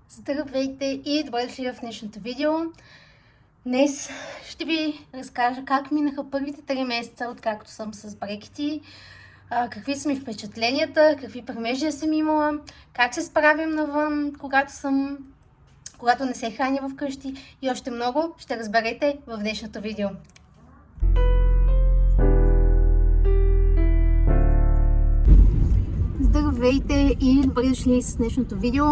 Здравейте и добре дошли в днешното видео. Днес ще ви разкажа как минаха първите 3 месеца, откакто съм с брекети, какви са ми впечатленията, какви премеждия съм имала, как се справям навън, когато не се храня вкъщи и още много ще разберете в днешното видео. Здравейте и добре дошли с днешното видео.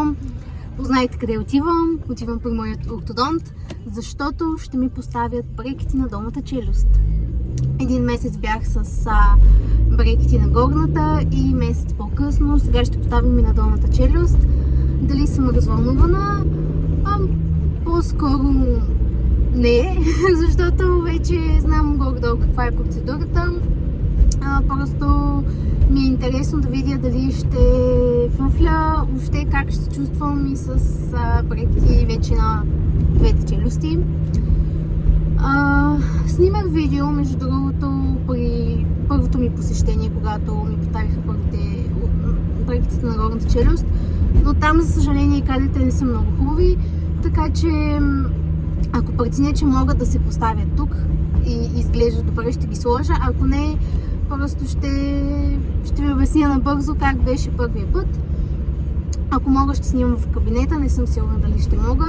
Познайте къде отивам. Отивам при моят ортодонт, защото ще ми поставят брекети на долната челюст. Един месец бях с брекети на горната и месец по-късно сега ще поставим и на долната челюст. Дали съм развълнувана? По-скоро не, защото вече знам горе-долу каква е процедурата. Просто ми е интересно да видя дали ще фъфля, въобще как ще се чувствам и с брекети вече на двете челюсти. Снимах видео, между другото, при първото ми посещение, когато ми поставиха първите брекетите на горната челюст, но там, за съжаление, кадрите не са много хубави, така че ако преценя, че могат да се поставят тук и изглежда добре, ще ги сложа, ако не, просто ще ви обясня набързо как беше първия път. Ако мога, ще снимам в кабинета, не съм сигурна дали ще мога,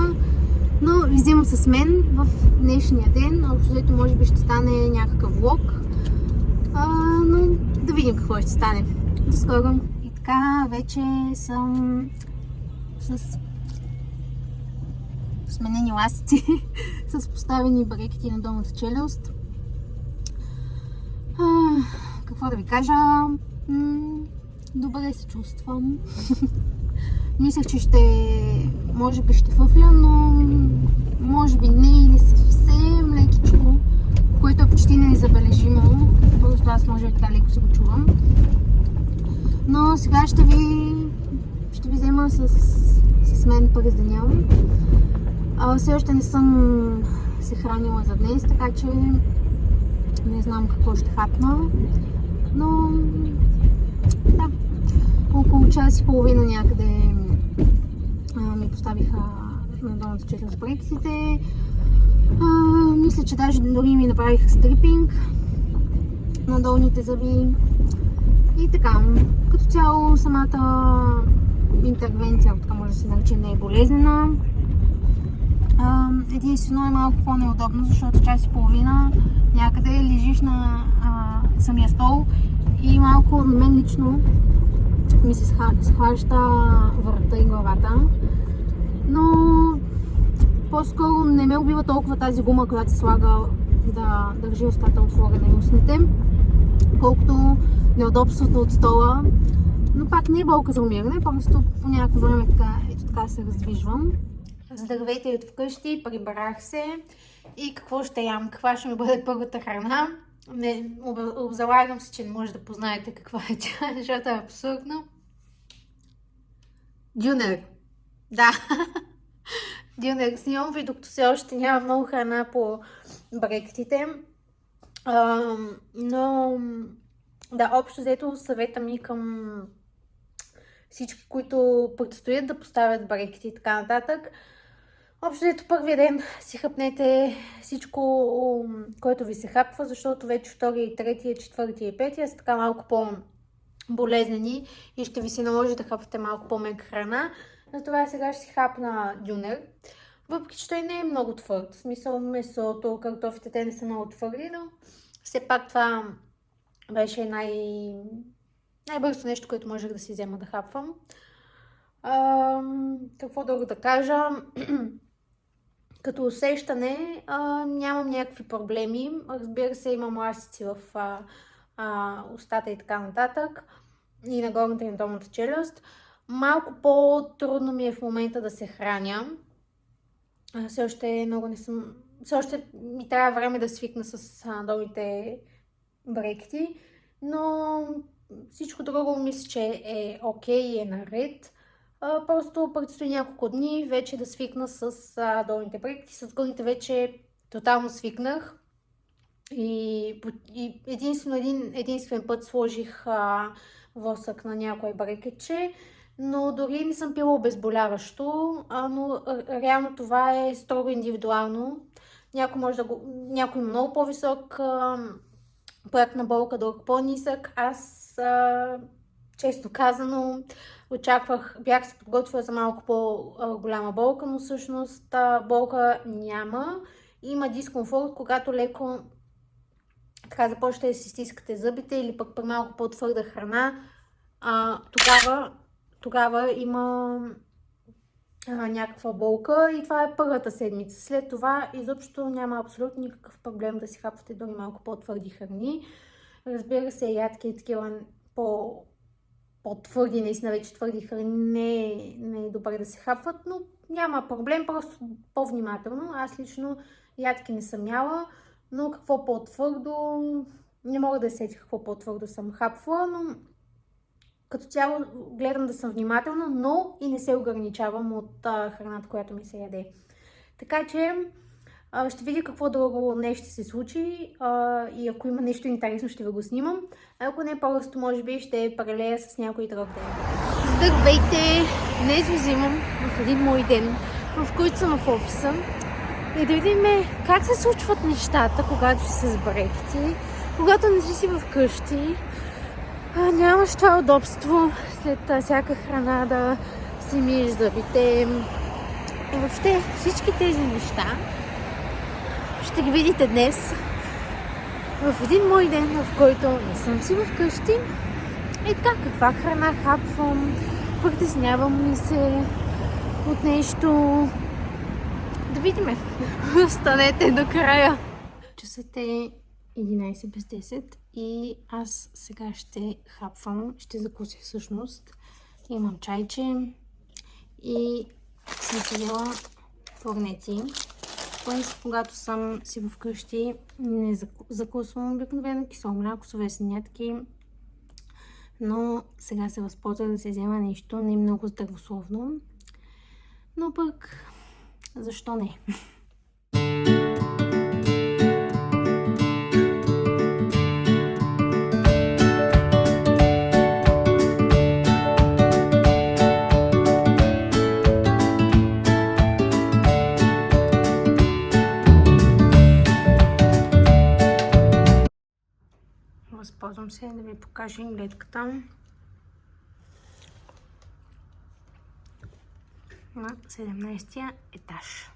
но ви вземам с мен в днешния ден. Общо може би ще стане някакъв влог, но да видим какво ще стане. До скоро! И така, вече съм с сменени ластици, с поставени брекети на долната челюст. Какво да ви кажа? Добре се чувствам. Мислех, че може би ще фъфля, но може би не, или съвсем лекичко, което е почти незабележимо. Просто аз може би така леко се го чувам. Но сега ще ви взема с мен през деня. Все още не съм се хранила за днес, така че не знам какво ще хапна, но да, около час и половина някъде ми поставиха на долната челюст брекетите. Мисля, че даже дори ми направиха стрипинг на долните зъби и така. Като цяло самата интервенция, така може да се нарече, не е болезнена. Единствено е малко по-неудобно, защото час и половина някъде лежиш на самия стол и малко на мен лично ми се схваща врата и главата. Но по-скоро не ме убива толкова тази гума, която се слага да държи устата отворена и устните, колкото неудобството от стола. Но пак не е болка за умиране, просто по някакво време така се раздвижвам. Здравейте от вкъщи, прибрах се и какво ще ям, каква ще ми бъде първата храна. Залагам се, че не може да познаете каква е тя, защото е абсурдно. Дюнер. Да. Дюнер. Снимам ви, докато все още няма много храна по брекетите. Но да, общо взето съвета ми към всички, които предстоят да поставят брекети и така нататък. Общо ето първия ден си хапнете всичко, което ви се хапва, защото вече втория, третия, четвъртия и петия са така малко по-болезнени и ще ви се наложи да хапвате малко по-мека храна. Затова сега ще си хапна дюнер. Въпреки че той не е много твърд. В смисъл месото, картофите, те не са много твърди, но все пак това беше най-бързото нещо, което можех да си взема да хапвам. Какво друго да кажа? Като усещане нямам някакви проблеми. Разбира се, имам ластици в устата и така нататък. И на горната и на долната челюст. Малко по-трудно ми е в момента да се храня. Все още ми трябва време да свикна с долните брекети. Но всичко друго мисля, че е окей и е наред. Просто предстои няколко дни вече да свикна с долните брекети. С горните вече тотално свикнах. И единствен път сложих восък на някой брекетче. но дори не съм пила обезболяващо, но реално това е строго индивидуално. Някой много по-висок праг на болка, друг по-нисък. Аз, често казано, бях се подготвила за малко по-голяма болка, но всъщност болка няма. Има дискомфорт, когато леко така започвате да си стискате зъбите или пък при малко по-твърда храна, тогава има някаква болка и това е първата седмица. След това изобщо няма абсолютно никакъв проблем да си хапвате дори малко по-твърди храни. Разбира се, ядки и такива по-твърди, наистина вече твърди храни не е добре да се хапват, но няма проблем, просто по-внимателно. Аз лично ядки не съм яла, но какво по-твърдо, не мога да сетя какво по-твърдо съм хапвала, но като цяло гледам да съм внимателна, но и не се ограничавам от храната, която ми се яде. Така че ще видя какво друго нещо ще се случи и ако има нещо интересно, ще ви го снимам. Ако не, просто може би ще паралея с някой друг ден. Здравейте! Днес ви взимам в един мой ден, в който съм в офиса. И да видим как се случват нещата, когато си с брекети, когато не си вкъщи. Нямаш това удобство след всяка храна да си миеш зъбите. И въобще всички тези неща ще ги видите днес в един мой ден, в който не съм си вкъщи. И така, каква храна хапвам, притеснявам ли се от нещо. Да видим. Останете до края. Часът е 11 без 10 и аз сега ще хапвам, ще закуся всъщност. Имам чайче и съм седела фурнети. Тоест, когато съм си вкъщи, не закусвам обикновено кисело мляко, совестни ядки, но сега се възползвах да се взема нещо не много здравословно. Но пък, защо не? Възползвам се да ви покажа гледката на 17-я етаж.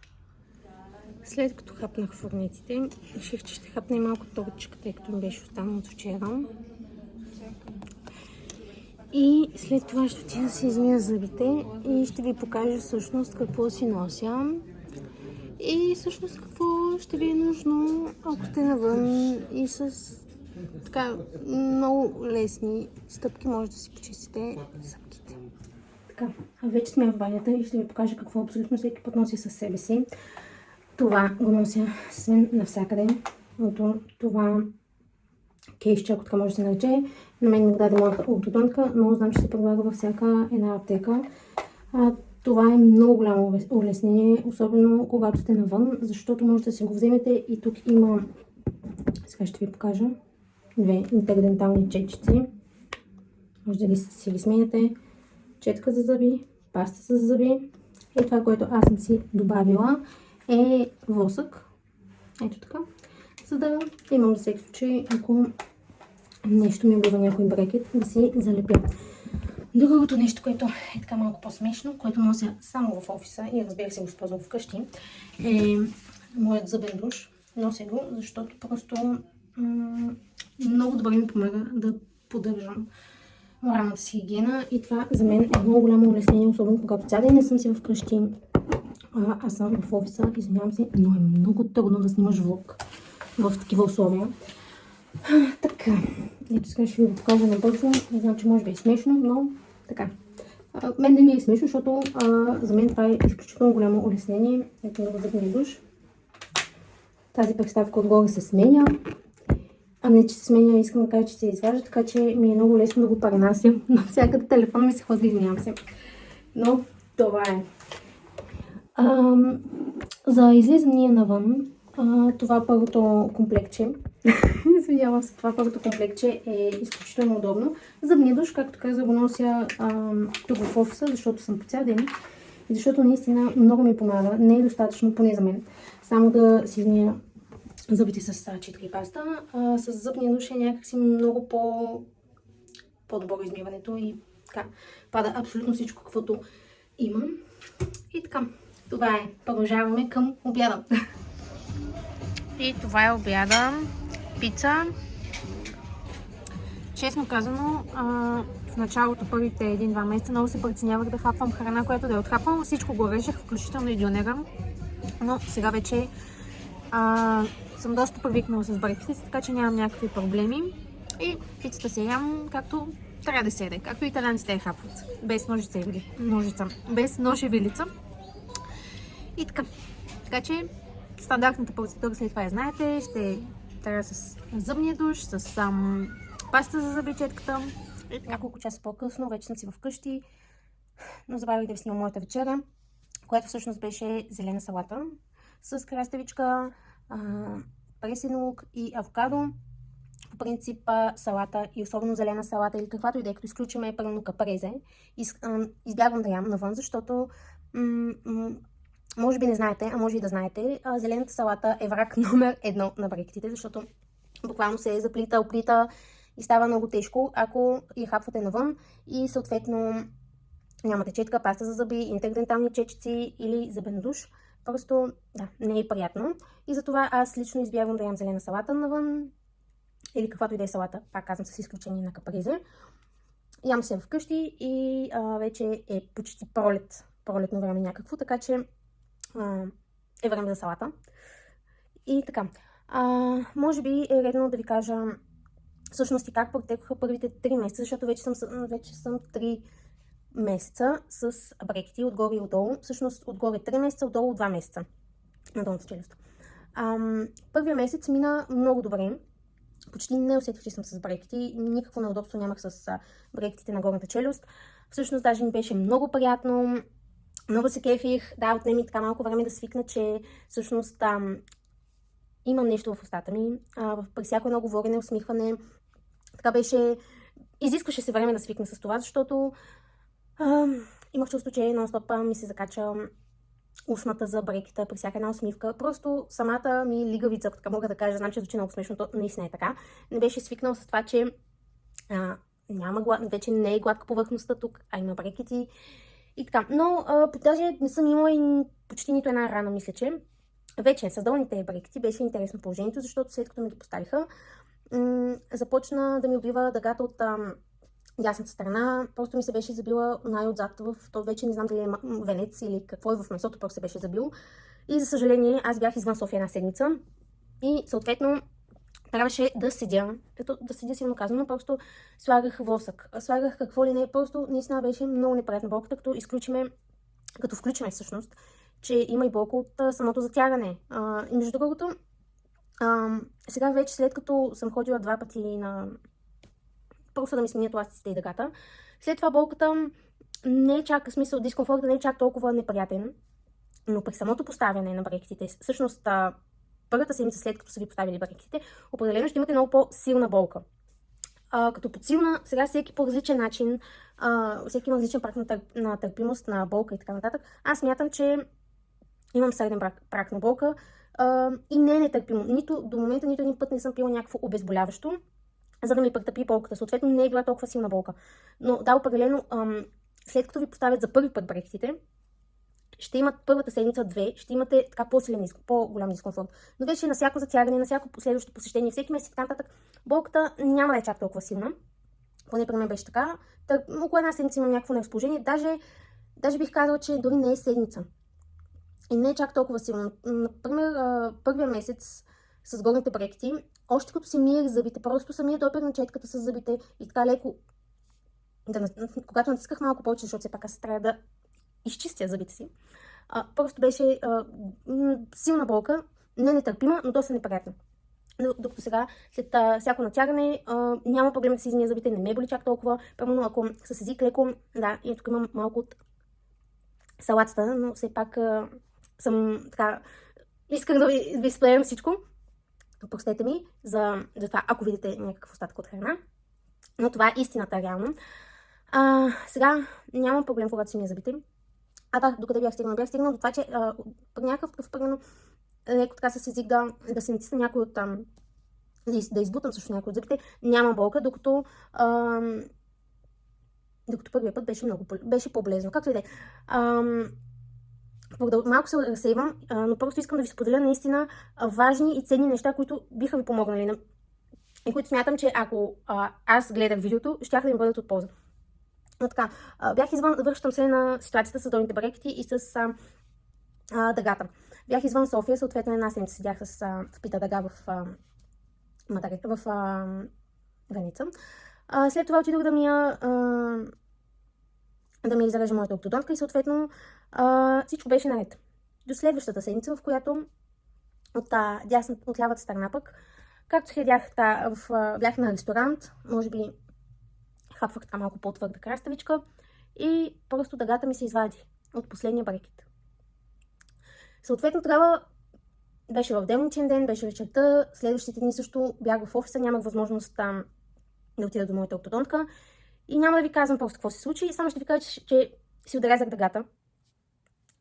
След като хапнах фурниците, реших, че ще хапна и малко торчика, тъй като ми беше останало от вчера. И след това ще отида да си измия зъбите и ще ви покажа всъщност какво си нося. И всъщност какво ще ви е нужно, ако сте навън и с така много лесни стъпки може да си почистите зъбките. Така, вече сме в банята и ще ви покажа какво абсолютно всеки път носи със себе си. Това го нося с мен навсякъде. Това кейсче, ако така може да се нарече, на мен ми го даде моята ортодонтка, но знам, че се предлага във всяка една аптека. Това е много голямо улеснение, особено когато сте навън, защото може да си го вземете и тук има, сега ще ви покажа, две интердентални четчици. Може да си ги сменяте. Четка за зъби, паста за зъби. И това, което аз съм си добавила, е восък. Ето така. За да имам за всеки случай, ако нещо ми облива някой брекет, да си залепя. Другото нещо, което е така малко по-смешно, което нося само в офиса и разбира се го използвам вкъщи, е моят зъбен душ. Нося го, защото просто много добре ми помага да поддържам моралната си хигиена и това за мен е много голямо улеснение, особено когато цял ден не съм си вкъщи. Аз съм в офиса, извинявам се, но е много трудно да снимаш влог в такива условия. Така, ето сега ще ви го покажа набързо. Не знам, че може би е смешно, но така. Мен не ми е смешно, защото за мен това е изключително голямо улеснение. Ето на зъбния душ. Тази представка отгоре се сменя. А не, че се сменя, искам да кажа, че се изважда, така че ми е много лесно да го пренася. Навсякъде телефон ми се ходи, извинявам се. Но това е. За излизания навън, това първото комплектче, видяла с това първото комплектче е изключително удобно. Зъбния душ, както казах, го нося тук в офиса, защото съм по цял ден. И защото наистина много ми помага. Не е достатъчно, поне за мен, само да си измия зъбите с читка паста. С зъбния душ е някакси много по-добро измиването и така пада абсолютно всичко, каквото имам. И така, това е. Продължаваме към обяда. И това е обяда. Пица. Честно казано, в началото, първите 1-2 месеца, много се преценявах да хапвам храна, която да я отхапвам. Всичко го режех, включително и дюнера. Но сега вече съм доста привикнала с брекетите, така че нямам някакви проблеми. И пицата се ям както трябва да се яде, както италианците я хапват. Без ножица, без нож и вилица. И така. Така че стандартната процедура след това я знаете. Ще трябва с зъбния душ, с паста за зъбичетката. И няколко часа по-късно вече съм си вкъщи, но забравих да ви снимам моята вечеря, която всъщност беше зелена салата с краставичка, пресен лук и авокадо. По принцип салата и особено зелена салата или каквато и да е, като изключиме първо капрезе, избягвам да ям навън, защото може би не знаете, а може и да знаете, зелената салата е враг номер 1 на брекетите, защото буквално се заплита, оплита и става много тежко, ако я хапвате навън и съответно нямате четка, паста за зъби, интердентални чечици или зъбен душ. Просто, да, не е приятно. И затова аз лично избягвам да ям зелена салата навън или каквато и да е салата, пак казвам, с изключение на капрезе. Ям се вкъщи и вече е почти пролетно време някакво, така че е време за салата. И така, може би е редно да ви кажа всъщност и как протекоха първите 3 месеца, защото вече съм 3 месеца с брекети отгоре и отдолу. Всъщност отгоре 3 месеца, отдолу 2 месеца на долната челюст. Първия месец мина много добре. Почти не усетих, че съм с брекети. Никакво неудобство нямах с брекетите на горната челюст. Всъщност даже ми беше много приятно. Много се кефих. Да, отне ми така малко време да свикна, че всъщност имам нещо в устата ми. При всяко едно говорене, усмихване. Така беше... Изискваше се време да свикна с това, защото имах чувство, че нон-стоп ми се закача устната за брекета при всяка една усмивка. Просто самата ми лигавица, така мога да кажа, знам, че звучи много смешно, то наистина е така. Не беше свикнал с това, че вече не е гладка повърхността тук, а има брекети и така. Но даже не съм имала и почти нито една рана, мисля, че. Вече с долните брекети беше интересно положението, защото след като ми ги поставиха, започна да ми убива дъгата от дясната страна. Просто ми се беше забила най-отзад то вече не знам дали е венец или какво е в месото, просто се беше забил. И за съжаление, аз бях извън София една седмица и съответно трябваше да седя. Ето, да седя силно казано, просто слагах восък. Слагах какво ли не, просто наистина беше много неприятна болката, като включиме всъщност, че има и болка от самото затягане. И между другото, сега вече след като съм ходила 2 пъти на просто да ми сменят ластиците и дъгата, след това болката не е чак, смисъл, дискомфорта не е чак толкова неприятен, но при самото поставяне на брекетите, всъщност първата седмица след като са ви поставили брекетите, определено ще имате много по-силна болка. Като подсилна, сега всеки по различен начин, всеки има различен прак на търпимост, на болка и така нататък. Аз смятам, че имам среден прак на болка и не е нетърпимо. До момента нито един път не съм пила някакво обезболяващо, за да ми претърпи болката. Съответно не е била толкова силна болка. Но да, определено, след като ви поставят за първи път брекетите, ще имат първата седмица 2, ще имате така по-голям дискомфорт. Но вече на всяко затягане, на всяко последващо посещение, всеки месец и така нататък, болката няма да е чак толкова силна. Поне при мен беше така. Около една седмица имам някакво неразположение. Даже бих казала, че дори не е седмица. И не е чак толкова силно. Например, първия месец с горните брекети, още като се миех зъбите, просто самия допир на четката с зъбите и така леко, когато натисках малко повече, защото все пак аз трябва да изчистя зъбите си, просто беше силна болка, не нетърпима, но доста неприятна. Докато сега, след всяко натягане, няма проблем да си измия зъбите, не ме боли чак толкова. Примерно ако с език леко, да, и тук имам малко от салатата, но все пак съм така, исках да ви изплеям всичко. Простете ми за това, ако видите някакъв остатък от храна. Но това е истината реално. Сега нямам проблем, когато си ми е забити. Да, докъде бях стигнала? Бях стигнала до това, че при някакъв такъв, примерно, леко така с език да се натисна някой от там, да избутам също някой от зъбите, няма болка, докато първият път беше по-болезнено. Както и да е. Малко се разсейвам, но просто искам да ви споделя наистина важни и ценни неща, които биха ви помогнали. И които смятам, че ако аз гледах видеото, щяха да им бъдат от полза. Но така, бях извън, връщам се на ситуацията с долните брекети и с дъгата. Бях извън София, съответно една седмица седях с пита дъга в Веница. След това отидох да ми изрежа моята ортодонтка и съответно всичко беше наред. До следващата седмица, в която от лявата страна пък, както седях, бях на ресторант, може би хапвах така малко по-твърда краставичка и просто дъгата ми се извади от последния брекет. Съответно тогава беше в делничен ден, беше вечерта, следващите дни също бях в офиса, нямах възможност да отида до моята ортодонтка и няма да ви казвам просто какво се случи, само ще ви кажа, че си отрезах дъгата.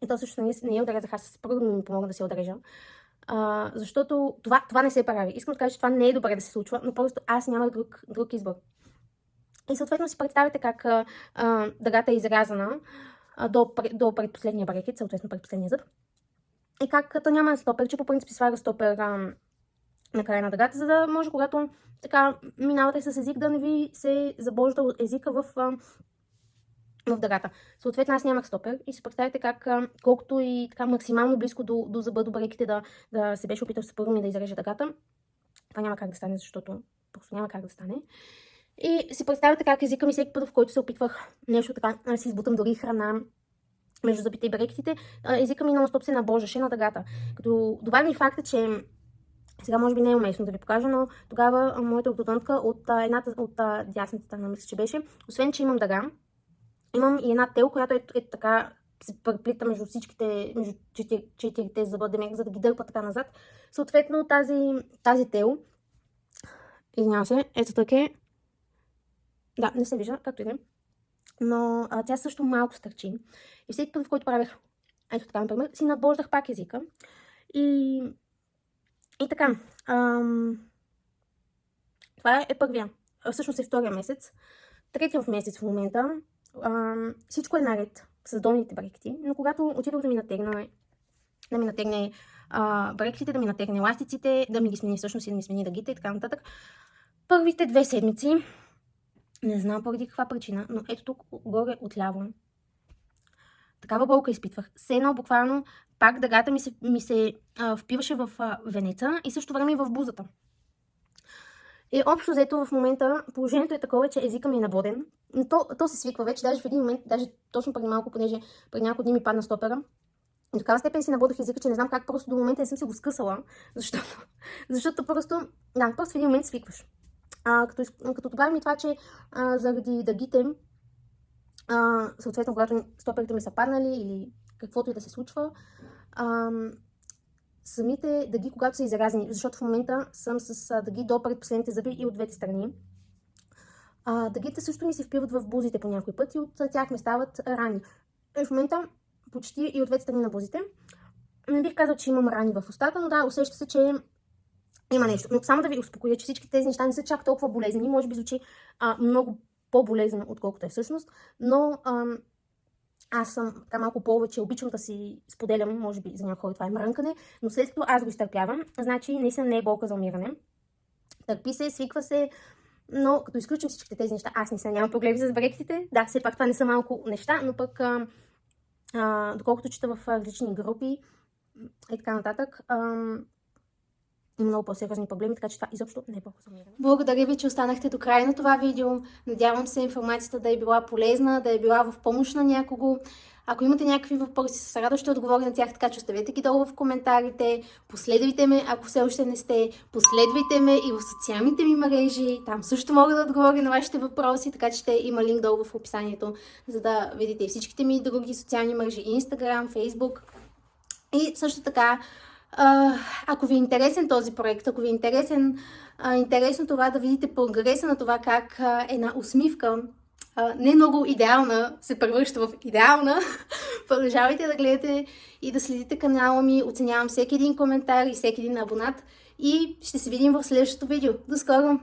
И то също не я отрезах, аз съпругът ми помогна да се отрежа. Защото това не се прави. Искам да кажа, че това не е добре да се случва, но просто аз нямах друг избор. И съответно си представите как дъгата е изрязана до предпоследния брекет, съответно предпоследния зъб. И как то няма стопер, че по принцип слага стопер на края на дъгата, за да може, когато така минавате с език, да не ви се забожда езика в дъгата. Съответно аз нямах стопер и си представите как колкото и така максимално близко до зъба, до бреките да се беше опитал съпругът ми да изреже дъгата. Това няма как да стане, защото просто няма как да стане. И си представяте как езика ми всеки път, в който се опитвах нещо така, да си избутам дори храна между зъбите и брекетите, езика ми нон-стоп се набожеше на дъгата. Като добавим и факта, че сега може би не е уместно да ви покажа, но тогава моята ортодонтка от дясната страна, мисля, че беше, освен че имам дъга, имам и една тел, която е така, се преплита между четирите зъба, за да ги дърпа така назад. Съответно тази тел, извинявам се, ето така. Да, не се вижда, както и да е. Но тя също малко стърчи. И всеки път, в който правех, ето така, например, си набождах пак езика. И така. Това е първия. Всъщност е втория месец. Третия месец в момента. Всичко е наред с долните брекети. Но когато отидох да ми натегне брекетите, да ми натегне еластиците, да ми ги смени всъщност и да ми смени дъгите и така нататък. Първите 2 седмици, не знам поради каква причина, но ето тук горе отляво такава болка изпитвах. Все едно буквално пак дъгата ми се впиваше в венеца и също време и в бузата. И общо взето в момента положението е такова, че езика ми е набоден. Но то се свиква вече, даже в един момент, даже точно преди малко, понеже преди няколко дни ми падна стопера. И до такава степен си набодах езика, че не знам как просто до момента не съм си го скъсала, защото просто в един момент свикваш. Като добавим и това, че заради дъгите, съответно, когато стоперите ми са паднали или каквото и да се случва, самите дъги, когато са изразени, защото в момента съм с дъги до предпоследните зъби и от двете страни. Дъгите също ми се впиват в бузите по някой път и от тях ми стават рани. В момента почти и от двете страни на бузите. Не бих казал, че имам рани в устата, но да, усеща се, че има нещо. Но само да ви успокоя, че всички тези неща не са чак толкова болезнени. Може би звучи много по-болезнено, отколкото е всъщност. Но аз съм така малко повече, обичам да си споделям, може би за някои хора това е мрънкане, но след като аз го изтърпявам, значи наистина не е болка за умиране. Търпи се, свиква се, но като изключим всичките тези неща, аз наистина нямам проблеми с брекетите. Да, все пак това не са малко неща, но пък доколкото чета в различни групи и така нататък, има много по-сериозни проблеми, така че това изобщо не е болка за умиране. Благодаря ви, че останахте до края на това видео. Надявам се информацията да е била полезна, да е била в помощ на някого. Ако имате някакви въпроси, с радост ще отговоря на тях, така че оставете ги долу в коментарите. Последвайте ме, ако все още не сте. Последвайте ме и в социалните ми мрежи. Там също мога да отговоря на вашите въпроси, така че ще има линк долу в описанието, за да видите всичките ми други социални мрежи. Instagram, Facebook. И също така Ако ви е интересен този проект, ако ви е интересно това да видите прогреса на това как една усмивка, не много идеална, се превръща в идеална, продължавайте да гледате и да следите канала ми. Оценявам всеки един коментар и всеки един абонат и ще се видим в следващото видео. До скоро!